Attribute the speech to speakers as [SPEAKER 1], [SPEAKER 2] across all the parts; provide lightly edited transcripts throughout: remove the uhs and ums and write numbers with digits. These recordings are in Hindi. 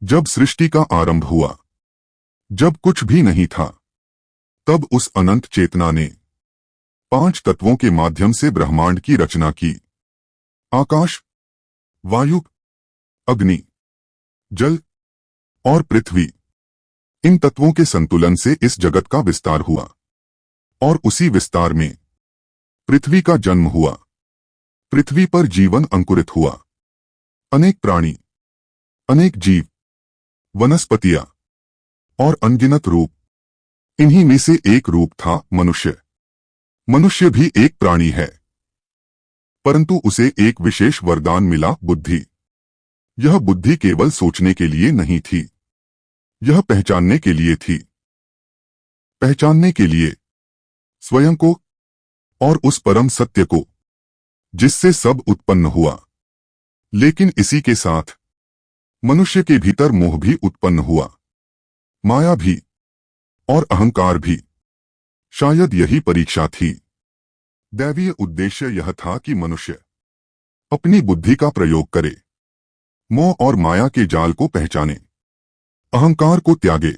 [SPEAKER 1] जब सृष्टि का आरंभ हुआ, जब कुछ भी नहीं था, तब उस अनंत चेतना ने 5 तत्वों के माध्यम से ब्रह्मांड की रचना की। आकाश, वायु, अग्नि, जल और पृथ्वी, इन तत्वों के संतुलन से इस जगत का विस्तार हुआ और उसी विस्तार में पृथ्वी का जन्म हुआ। पृथ्वी पर जीवन अंकुरित हुआ। अनेक प्राणी, अनेक जीव, वनस्पतियां और अनगिनत रूप, इन्हीं में से एक रूप था मनुष्य। मनुष्य भी एक प्राणी है, परंतु उसे एक विशेष वरदान मिला, बुद्धि। यह बुद्धि केवल सोचने के लिए नहीं थी, यह पहचानने के लिए थी। पहचानने के लिए स्वयं को और उस परम सत्य को जिससे सब उत्पन्न हुआ। लेकिन इसी के साथ मनुष्य के भीतर मोह भी उत्पन्न हुआ, माया भी और अहंकार भी। शायद यही परीक्षा थी। दैवीय उद्देश्य यह था कि मनुष्य अपनी बुद्धि का प्रयोग करे, मोह और माया के जाल को पहचाने, अहंकार को त्यागे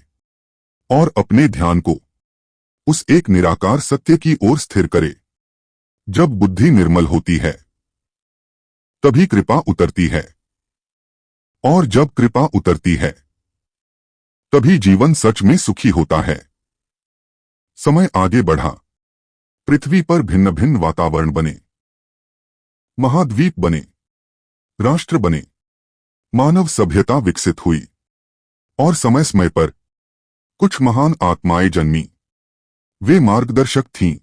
[SPEAKER 1] और अपने ध्यान को उस एक निराकार सत्य की ओर स्थिर करे। जब बुद्धि निर्मल होती है, तभी कृपा उतरती है, और जब कृपा उतरती है, तभी जीवन सच में सुखी होता है। समय आगे बढ़ा। पृथ्वी पर भिन्न भिन्न वातावरण बने, महाद्वीप बने, राष्ट्र बने, मानव सभ्यता विकसित हुई और समय समय पर कुछ महान आत्माएं जन्मी। वे मार्गदर्शक थीं,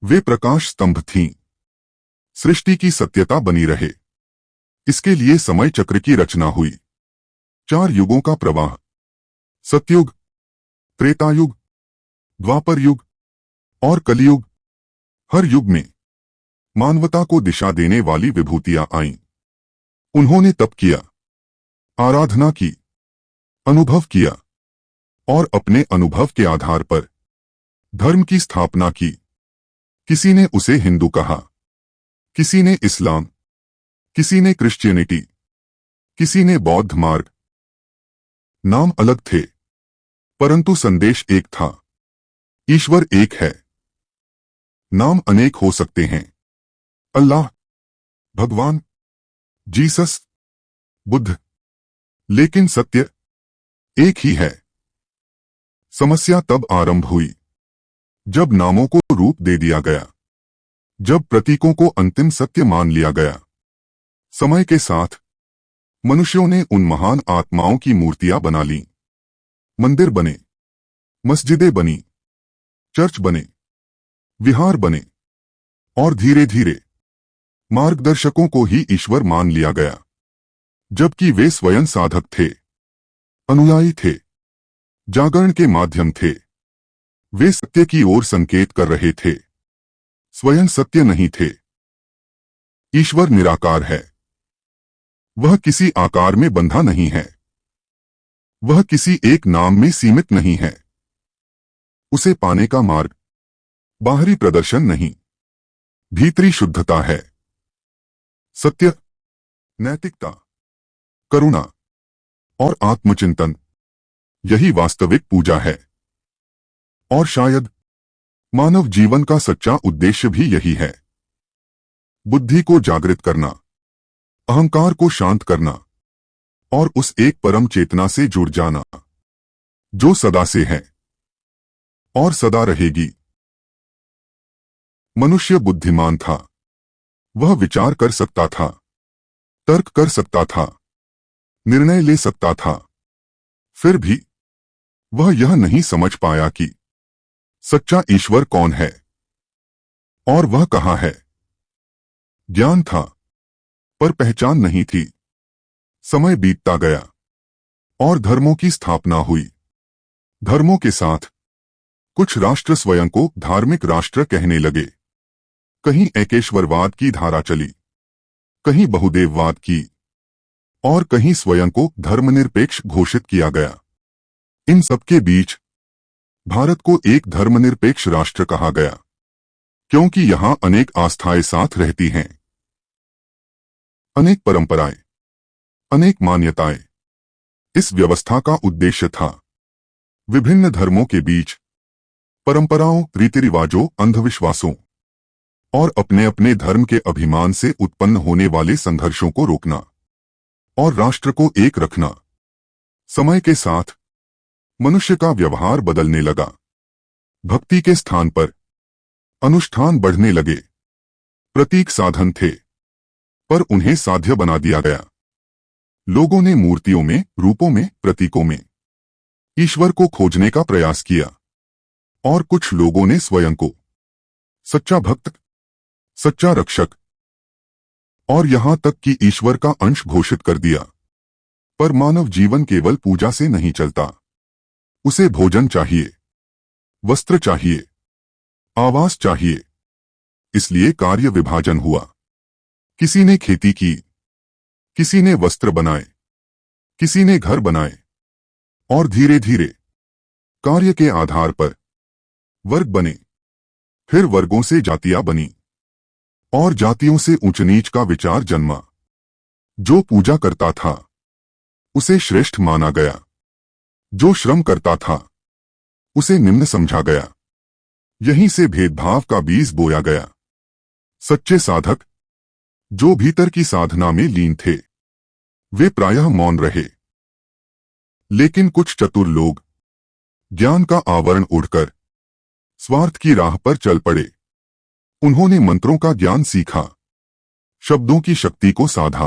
[SPEAKER 1] वे प्रकाश स्तंभ थीं। सृष्टि की सत्यता बनी रहे, इसके लिए समय चक्र की रचना हुई। 4 युगों का प्रवाह, सतयुग, त्रेतायुग, द्वापर युग और कलियुग। हर युग में मानवता को दिशा देने वाली विभूतियां आईं। उन्होंने तप किया, आराधना की, अनुभव किया और अपने अनुभव के आधार पर धर्म की स्थापना की। किसी ने उसे हिंदू कहा, किसी ने इस्लाम, किसी ने क्रिश्चियनिटी, किसी ने बौद्ध मार्ग। नाम अलग थे, परंतु संदेश एक था। ईश्वर एक है। नाम अनेक हो सकते हैं, अल्लाह, भगवान, जीसस, बुद्ध, लेकिन सत्य एक ही है। समस्या तब आरंभ हुई जब नामों को रूप दे दिया गया, जब प्रतीकों को अंतिम सत्य मान लिया गया। समय के साथ मनुष्यों ने उन महान आत्माओं की मूर्तियां बना लीं। मंदिर बने, मस्जिदें बनी, चर्च बने, विहार बने और धीरे धीरे मार्गदर्शकों को ही ईश्वर मान लिया गया, जबकि वे स्वयं साधक थे, अनुयायी थे, जागरण के माध्यम थे। वे सत्य की ओर संकेत कर रहे थे, स्वयं सत्य नहीं थे। ईश्वर निराकार है। वह किसी आकार में बंधा नहीं है, वह किसी एक नाम में सीमित नहीं है। उसे पाने का मार्ग बाहरी प्रदर्शन नहीं, भीतरी शुद्धता है। सत्य, नैतिकता, करुणा और आत्मचिंतन, यही वास्तविक पूजा है। और शायद मानव जीवन का सच्चा उद्देश्य भी यही है। बुद्धि को जागृत करना, अहंकार को शांत करना और उस एक परम चेतना से जुड़ जाना जो सदा से है और सदा रहेगी। मनुष्य बुद्धिमान था। वह विचार कर सकता था, तर्क कर सकता था, निर्णय ले सकता था। फिर भी वह यह नहीं समझ पाया कि सच्चा ईश्वर कौन है और वह कहाँ है। ज्ञान था, पर पहचान नहीं थी। समय बीतता गया और धर्मों की स्थापना हुई। धर्मों के साथ कुछ राष्ट्र स्वयं को धार्मिक राष्ट्र कहने लगे। कहीं एकेश्वरवाद की धारा चली, कहीं बहुदेववाद की और कहीं स्वयं को धर्मनिरपेक्ष घोषित किया गया। इन सबके बीच भारत को एक धर्मनिरपेक्ष राष्ट्र कहा गया, क्योंकि यहां अनेक आस्थाएं साथ रहती हैं, अनेक परंपराएं, अनेक मान्यताएं, इस व्यवस्था का उद्देश्य था विभिन्न धर्मों के बीच परंपराओं, रीति रिवाजों, अंधविश्वासों और अपने अपने धर्म के अभिमान से उत्पन्न होने वाले संघर्षों को रोकना और राष्ट्र को एक रखना। समय के साथ मनुष्य का व्यवहार बदलने लगा। भक्ति के स्थान पर अनुष्ठान बढ़ने लगे। प्रतीक साधन थे, पर उन्हें साध्य बना दिया गया। लोगों ने मूर्तियों में, रूपों में, प्रतीकों में ईश्वर को खोजने का प्रयास किया और कुछ लोगों ने स्वयं को सच्चा भक्त, सच्चा रक्षक और यहां तक कि ईश्वर का अंश घोषित कर दिया। पर मानव जीवन केवल पूजा से नहीं चलता। उसे भोजन चाहिए, वस्त्र चाहिए, आवास चाहिए। इसलिए कार्य विभाजन हुआ। किसी ने खेती की, किसी ने वस्त्र बनाए, किसी ने घर बनाए और धीरे धीरे कार्य के आधार पर वर्ग बने। फिर वर्गों से जातियां बनी और जातियों से ऊंच नीच का विचार जन्मा। जो पूजा करता था उसे श्रेष्ठ माना गया, जो श्रम करता था उसे निम्न समझा गया। यहीं से भेदभाव का बीज बोया गया। सच्चे साधक जो भीतर की साधना में लीन थे, वे प्रायः मौन रहे। लेकिन कुछ चतुर लोग ज्ञान का आवरण उड़कर स्वार्थ की राह पर चल पड़े। उन्होंने मंत्रों का ज्ञान सीखा, शब्दों की शक्ति को साधा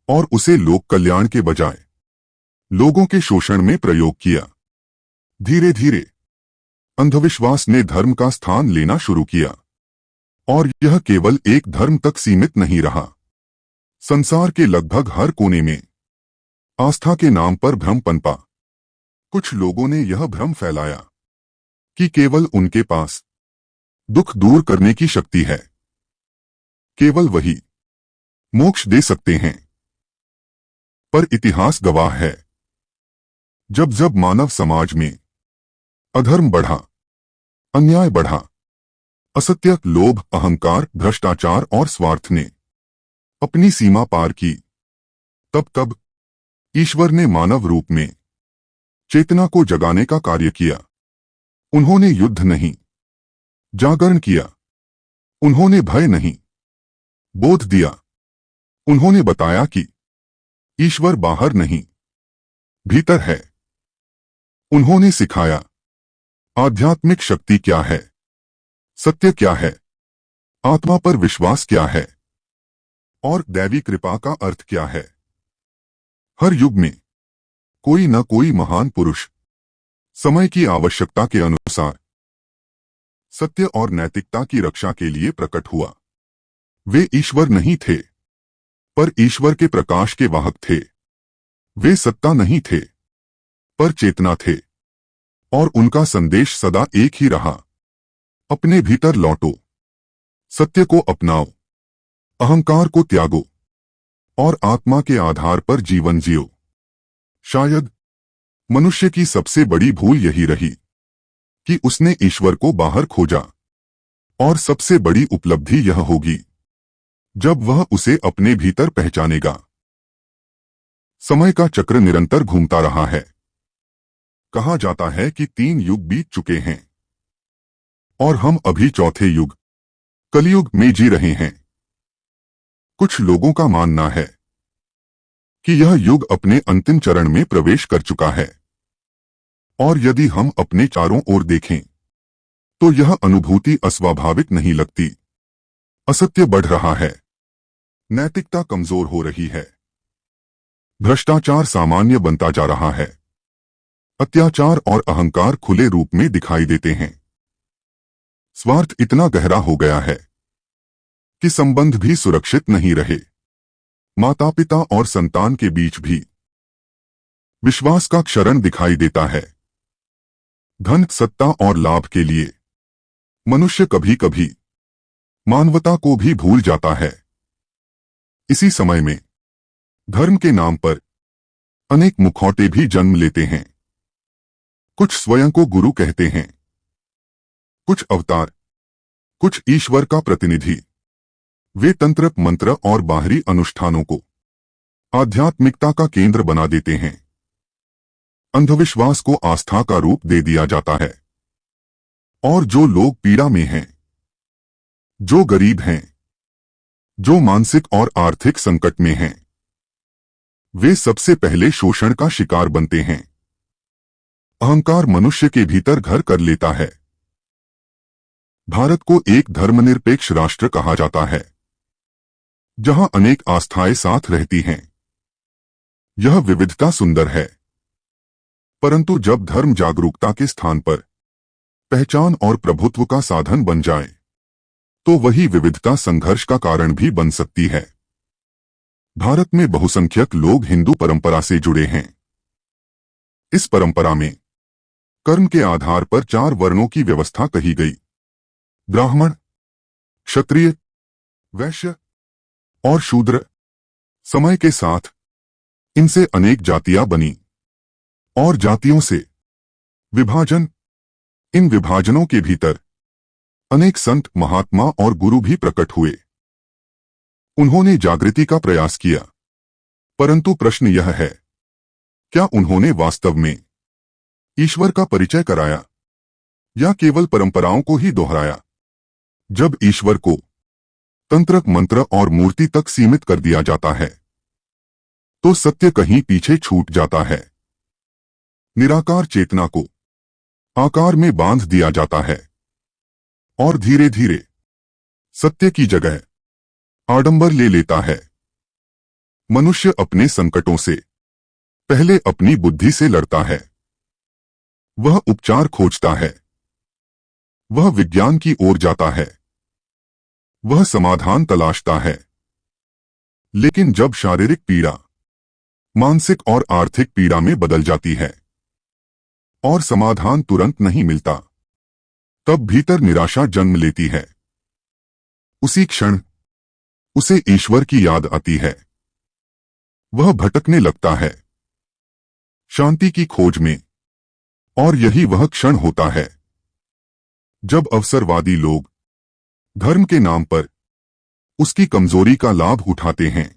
[SPEAKER 1] और उसे लोक कल्याण के बजाय लोगों के शोषण में प्रयोग किया। धीरे धीरे अंधविश्वास ने धर्म का स्थान लेना शुरू किया और यह केवल एक धर्म तक सीमित नहीं रहा। संसार के लगभग हर कोने में आस्था के नाम पर भ्रम पनपा। कुछ लोगों ने यह भ्रम फैलाया कि केवल उनके पास दुख दूर करने की शक्ति है, केवल वही मोक्ष दे सकते हैं। पर इतिहास गवाह है, जब जब मानव समाज में अधर्म बढ़ा, अन्याय बढ़ा, असत्य, लोभ, अहंकार, भ्रष्टाचार और स्वार्थ ने अपनी सीमा पार की, तब तब ईश्वर ने मानव रूप में चेतना को जगाने का कार्य किया। उन्होंने युद्ध नहीं, जागरण किया। उन्होंने भय नहीं, बोध दिया। उन्होंने बताया कि ईश्वर बाहर नहीं, भीतर है। उन्होंने सिखाया आध्यात्मिक शक्ति क्या है, सत्य क्या है, आत्मा पर विश्वास क्या है और दैवी कृपा का अर्थ क्या है। हर युग में कोई न कोई महान पुरुष समय की आवश्यकता के अनुसार सत्य और नैतिकता की रक्षा के लिए प्रकट हुआ। वे ईश्वर नहीं थे, पर ईश्वर के प्रकाश के वाहक थे। वे सत्ता नहीं थे, पर चेतना थे और उनका संदेश सदा एक ही रहा, अपने भीतर लौटो, सत्य को अपनाओ, अहंकार को त्यागो और आत्मा के आधार पर जीवन जियो। शायद मनुष्य की सबसे बड़ी भूल यही रही कि उसने ईश्वर को बाहर खोजा, और सबसे बड़ी उपलब्धि यह होगी जब वह उसे अपने भीतर पहचानेगा। समय का चक्र निरंतर घूमता रहा है। कहा जाता है कि 3 युग बीत चुके हैं और हम अभी चौथे युग, कलयुग में जी रहे हैं। कुछ लोगों का मानना है कि यह युग अपने अंतिम चरण में प्रवेश कर चुका है और यदि हम अपने चारों ओर देखें तो यह अनुभूति अस्वाभाविक नहीं लगती। असत्य बढ़ रहा है, नैतिकता कमजोर हो रही है, भ्रष्टाचार सामान्य बनता जा रहा है, अत्याचार और अहंकार खुले रूप में दिखाई देते हैं। स्वार्थ इतना गहरा हो गया है कि संबंध भी सुरक्षित नहीं रहे। माता पिता और संतान के बीच भी विश्वास का क्षरण दिखाई देता है। धन, सत्ता और लाभ के लिए मनुष्य कभी कभी मानवता को भी भूल जाता है। इसी समय में धर्म के नाम पर अनेक मुखौटे भी जन्म लेते हैं। कुछ स्वयं को गुरु कहते हैं, कुछ अवतार, कुछ ईश्वर का प्रतिनिधि। वे तंत्र, मंत्र और बाहरी अनुष्ठानों को आध्यात्मिकता का केंद्र बना देते हैं। अंधविश्वास को आस्था का रूप दे दिया जाता है। और जो लोग पीड़ा में हैं, जो गरीब हैं, जो मानसिक और आर्थिक संकट में हैं, वे सबसे पहले शोषण का शिकार बनते हैं। अहंकार मनुष्य के भीतर घर कर लेता है। भारत को एक धर्मनिरपेक्ष राष्ट्र कहा जाता है, जहां अनेक आस्थाएं साथ रहती हैं। यह विविधता सुंदर है, परंतु जब धर्म जागरूकता के स्थान पर पहचान और प्रभुत्व का साधन बन जाए, तो वही विविधता संघर्ष का कारण भी बन सकती है। भारत में बहुसंख्यक लोग हिंदू परंपरा से जुड़े हैं। इस परंपरा में कर्म के आधार पर 4 वर्णों की व्यवस्था कही गई: ब्राह्मण, क्षत्रिय, वैश्य और शूद्र। समय के साथ इनसे अनेक जातियां बनी और जातियों से विभाजन। इन विभाजनों के भीतर अनेक संत, महात्मा और गुरु भी प्रकट हुए। उन्होंने जागृति का प्रयास किया, परंतु प्रश्न यह है, क्या उन्होंने वास्तव में ईश्वर का परिचय कराया या केवल परंपराओं को ही दोहराया? जब ईश्वर को तंत्र, मंत्र और मूर्ति तक सीमित कर दिया जाता है, तो सत्य कहीं पीछे छूट जाता है। निराकार चेतना को आकार में बांध दिया जाता है और धीरे धीरे सत्य की जगह आडंबर ले लेता है। मनुष्य अपने संकटों से पहले अपनी बुद्धि से लड़ता है। वह उपचार खोजता है, वह विज्ञान की ओर जाता है, वह समाधान तलाशता है। लेकिन जब शारीरिक पीड़ा मानसिक और आर्थिक पीड़ा में बदल जाती है और समाधान तुरंत नहीं मिलता, तब भीतर निराशा जन्म लेती है। उसी क्षण उसे ईश्वर की याद आती है। वह भटकने लगता है शांति की खोज में। और यही वह क्षण होता है जब अवसरवादी लोग धर्म के नाम पर उसकी कमजोरी का लाभ उठाते हैं।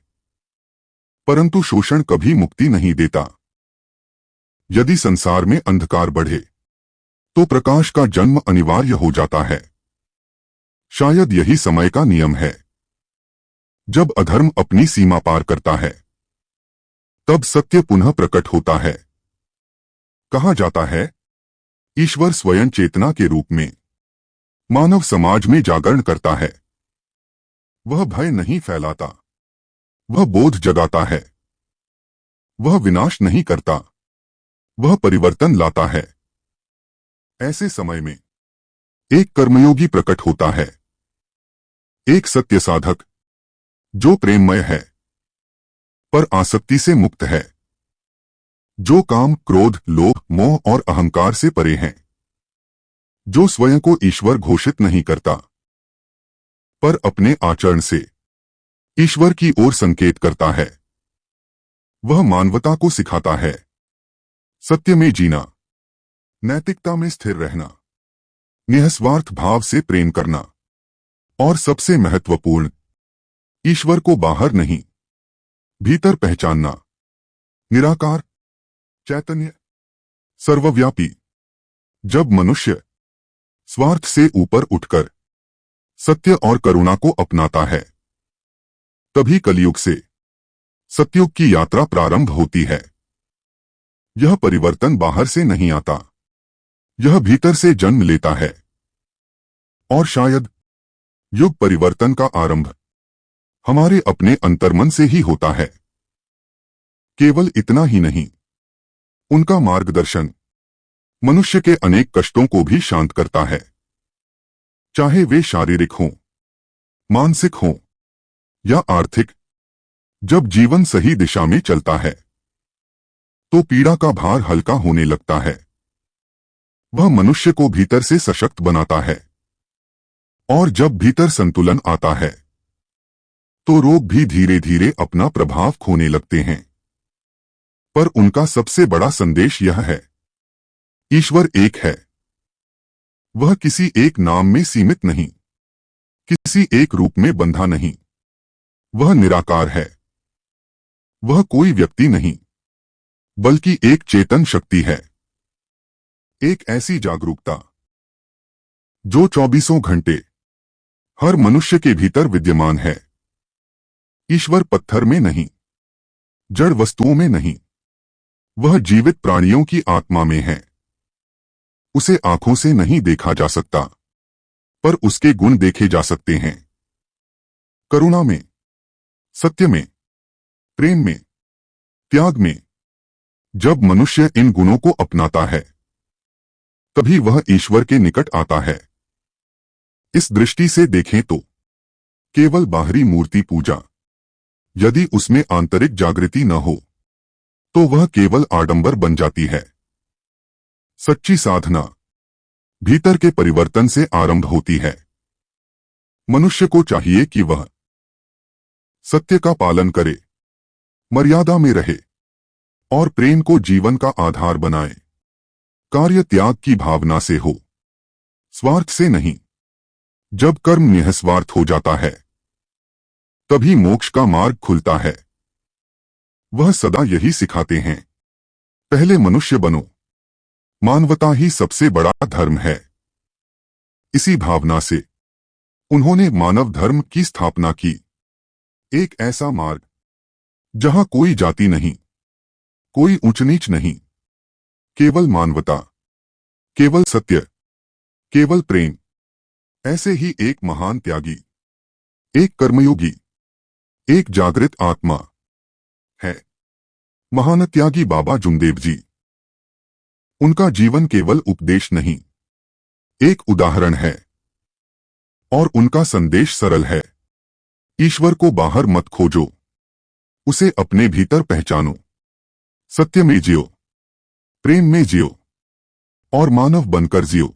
[SPEAKER 1] परंतु शोषण कभी मुक्ति नहीं देता। यदि संसार में अंधकार बढ़े, तो प्रकाश का जन्म अनिवार्य हो जाता है। शायद यही समय का नियम है। जब अधर्म अपनी सीमा पार करता है, तब सत्य पुनः प्रकट होता है। कहा जाता है, ईश्वर स्वयं चेतना के रूप में मानव समाज में जागरण करता है। वह भय नहीं फैलाता, वह बोध जगाता है। वह विनाश नहीं करता, वह परिवर्तन लाता है। ऐसे समय में एक कर्मयोगी प्रकट होता है, एक सत्य साधक जो प्रेममय है पर आसक्ति से मुक्त है, जो काम, क्रोध, लोभ, मोह और अहंकार से परे हैं, जो स्वयं को ईश्वर घोषित नहीं करता, पर अपने आचरण से ईश्वर की ओर संकेत करता है। वह मानवता को सिखाता है सत्य में जीना, नैतिकता में स्थिर रहना, निस्वार्थ भाव से प्रेम करना और सबसे महत्वपूर्ण, ईश्वर को बाहर नहीं, भीतर पहचानना। निराकार चैतन्य सर्वव्यापी। जब मनुष्य स्वार्थ से ऊपर उठकर सत्य और करुणा को अपनाता है, तभी कलयुग से सतयुग की यात्रा प्रारंभ होती है। यह परिवर्तन बाहर से नहीं आता, यह भीतर से जन्म लेता है। और शायद युग परिवर्तन का आरंभ हमारे अपने अंतर्मन से ही होता है। केवल इतना ही नहीं, उनका मार्गदर्शन मनुष्य के अनेक कष्टों को भी शांत करता है, चाहे वे शारीरिक हों, मानसिक हों या आर्थिक। जब जीवन सही दिशा में चलता है, तो पीड़ा का भार हल्का होने लगता है। वह मनुष्य को भीतर से सशक्त बनाता है। और जब भीतर संतुलन आता है, तो रोग भी धीरे धीरे अपना प्रभाव खोने लगते हैं। पर उनका सबसे बड़ा संदेश यह है, ईश्वर एक है। वह किसी एक नाम में सीमित नहीं, किसी एक रूप में बंधा नहीं। वह निराकार है। वह कोई व्यक्ति नहीं, बल्कि एक चेतन शक्ति है, एक ऐसी जागरूकता जो 24 घंटे हर मनुष्य के भीतर विद्यमान है। ईश्वर पत्थर में नहीं, जड़ वस्तुओं में नहीं, वह जीवित प्राणियों की आत्मा में है। उसे आंखों से नहीं देखा जा सकता, पर उसके गुण देखे जा सकते हैं। करुणा में, सत्य में, प्रेम में, त्याग में। जब मनुष्य इन गुणों को अपनाता है, तभी वह ईश्वर के निकट आता है। इस दृष्टि से देखें तो केवल बाहरी मूर्ति पूजा, यदि उसमें आंतरिक जागृति न हो, तो वह केवल आडंबर बन जाती है। सच्ची साधना भीतर के परिवर्तन से आरंभ होती है। मनुष्य को चाहिए कि वह सत्य का पालन करे, मर्यादा में रहे और प्रेम को जीवन का आधार बनाए। कार्य त्याग की भावना से हो, स्वार्थ से नहीं। जब कर्म निःस्वार्थ हो जाता है, तभी मोक्ष का मार्ग खुलता है। वह सदा यही सिखाते हैं, पहले मनुष्य बनो, मानवता ही सबसे बड़ा धर्म है। इसी भावना से उन्होंने मानव धर्म की स्थापना की, एक ऐसा मार्ग जहां कोई जाति नहीं, कोई ऊंच नीच नहीं, केवल मानवता, केवल सत्य, केवल प्रेम। ऐसे ही एक महान त्यागी, एक कर्मयोगी, एक जागृत आत्मा है, महान त्यागी बाबा जुमदेव जी। उनका जीवन केवल उपदेश नहीं, एक उदाहरण है, और उनका संदेश सरल है। ईश्वर को बाहर मत खोजो, उसे अपने भीतर पहचानो। सत्य में जियो, प्रेम में जियो और मानव बनकर जियो।